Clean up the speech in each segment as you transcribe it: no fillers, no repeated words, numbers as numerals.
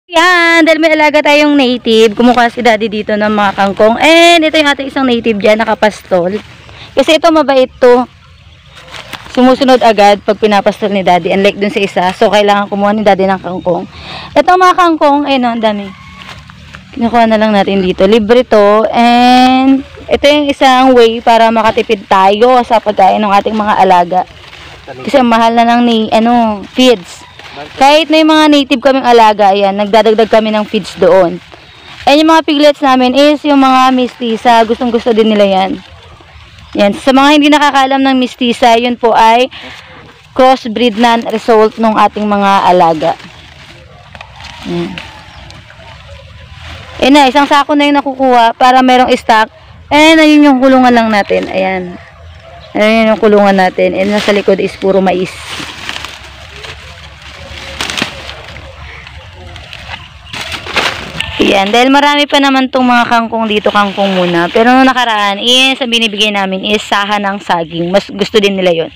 Yan, dahil may alaga tayong native, kumukuha si daddy dito ng mga kangkong. And ito yung ating isang native dyan, nakapastol. Kasi ito mabait to. Sumusunod agad pag pinapastol ni daddy. Unlike dun sa isa, so kailangan kumuha ni daddy ng kangkong. Ito mga kangkong, ayun o, ang dami. Kinukuha na lang natin dito. Libre to. And ito yung isang way para makatipid tayo sa pagkain ng ating mga alaga. Kasi mahal na lang ni, feeds. Kahit na yung mga native kaming alaga, ayan, nagdadagdag kami ng feeds doon. And yung mga piglets namin is yung mga mistisa. Gustong-gusto din nila yan. Yan. Sa mga hindi nakakaalam ng mistisa, yun po ay crossbreed na result ng ating mga alaga. Yan. Ayan na, isang sako na yung nakukuha para merong stock. And ayun yung kulungan lang natin. Ayan. Ayun yung kulungan natin. And nasa likod is puro mais. Yan, dahil marami pa naman tong mga kangkong dito, kangkong muna. Pero nung nakaraan, ang binibigay namin is saha ng saging. Mas gusto din nila yon.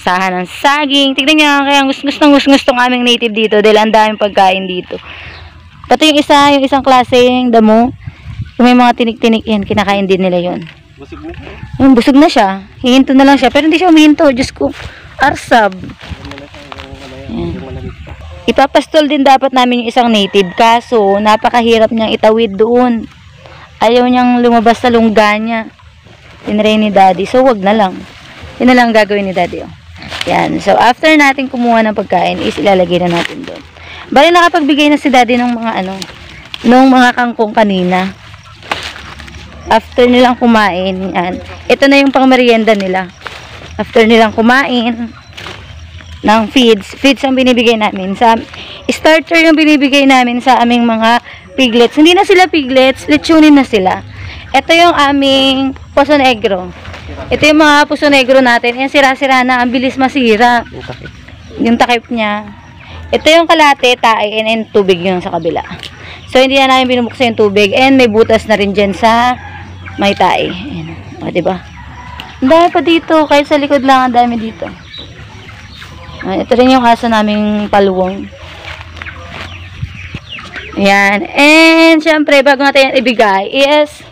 Saha ng saging. Tignan nyo, kaya gustong aming native dito dahil ang daming pagkain dito. Ito yung isang klaseng damo. Yung may mga tinik-tinik yan, kinakain din nila yon. Busog na siya. Yung busog na siya. Hihinto na lang siya. Pero hindi siya umihinto. Diyos ko, arsab. Yan. Ipapastol din dapat namin yung isang native, kaso napakahirap niyang itawid doon. Ayaw niyang lumabas sa lungga niya. Tinry ni daddy, so wag na lang. Yun na lang gagawin ni daddy. Oh. Yan, so after natin kumuha ng pagkain is ilalagay na natin doon. Bali nakapagbigay na si daddy ng mga nung mga kangkong kanina. After nilang kumain, yan. Ito na yung pangmerienda nila. After nilang kumain ng feeds ang binibigay namin. Starter yung binibigay namin sa aming mga piglets. Hindi na sila piglets, lechonin na sila. Ito yung aming puso negro. Ito yung mga puso negro natin. Yan, sira-sira na, ang bilis masira. Yung takip niya. Ito yung kalate, tae, and tubig yung sa kabila. So, hindi na namin binubuksan yung tubig. And may butas na rin dyan sa may tae. Ayan. O, diba? Ang dami pa dito. Kahit sa likod lang, ang dami dito. Ito rin yung aso naming paluwang. Ayan. And, syempre, bago natin yan ibigay is,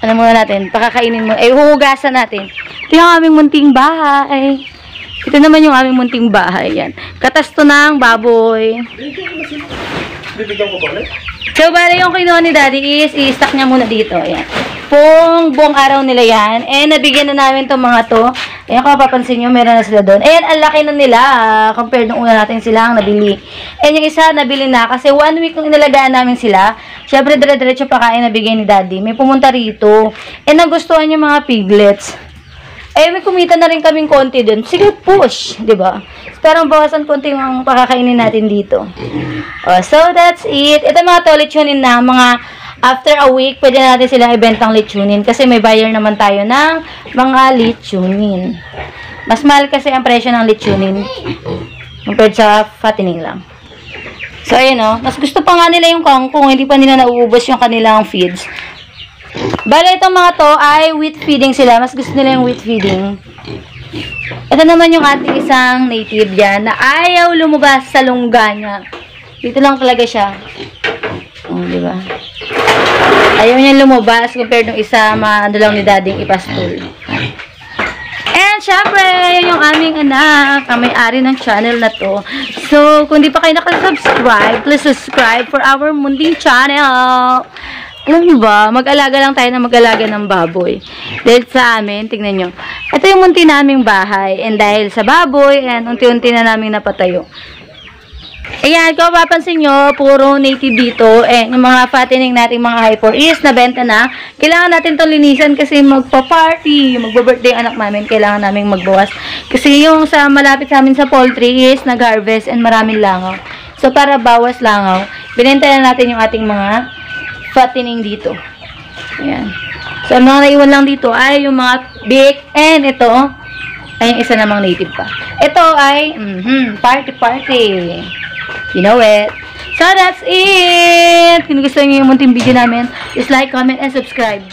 muna natin, pakakainin mo, huhugasan natin. Ito yung aming munting bahay. Ito naman yung aming munting bahay. Yan. Katasto ng baboy. Bibigyan ko ba ulit? So, bali yung kinuha ni daddy is, i-stack niya muna dito. Ayan. Buong araw nila yan. And, nabigyan na namin itong mga to. Ayan, kung mapapansin nyo, meron na sila doon. Ayan, ang laki na nila. Compared nung una natin silang nabili. And, yung isa, nabili na. Kasi 1 week nung inalagaan namin sila, syempre, dire-diretso pakain na bigay ni daddy. May pumunta rito. And, nagustuhan yung mga piglets. Eh, may kumita na rin kaming konti dun. Sige, push. Diba? Pero bawasan konti yung pakakainin natin dito. Oh, so, that's it. Ito mga to, lechonin na. Mga after a week, pwede natin silang ibentang lechonin. Kasi may buyer naman tayo ng mga lechonin. Mas mahal kasi ang presyo ng lechonin compared sa fattening lang. So, ayun o. Mas gusto pa nga nila yung kangkong. Hindi pa nila nauubos yung kanilang feeds. Bale, itong mga to ay wheat feeding sila. Mas gusto nila yung wheat feeding. Ito naman yung ating isang native dyan na ayaw lumabas sa lungga niya. Dito lang talaga siya. Oh, diba? Ayaw niya lumabas compared nung isa ano lang ni dading ipastol. And syempre, yung aming anak, ang may-ari ng channel na to. So, kung di pa kayo nakasubscribe, please subscribe for our Munding channel. Alam nyo ba, mag-alaga lang tayo na mag-alaga ng baboy. Dahil sa amin, tignan nyo, ito yung munti naming bahay. And dahil sa baboy, and unti-unti na namin napatayo. Ayan, kung mapapansin nyo, puro native dito. Eh, yung mga fattening natin, mga hyper is nabenta na. Kailangan natin itong linisan kasi magpa-party, magba-birthday anak namin, kailangan namin magbawas. Kasi yung sa malapit sa amin sa poultry is nag-harvest and maraming langaw. So, para bawas langaw, binenta na natin yung ating mga fattening dito. Ayan. So, ang mga naiwan lang dito ay yung mga big, and ito, ay yung isa namang native pa. Ito ay, party. You know it. So, that's it. Kung gusto nyo yung munting video namin, just like, comment, and subscribe.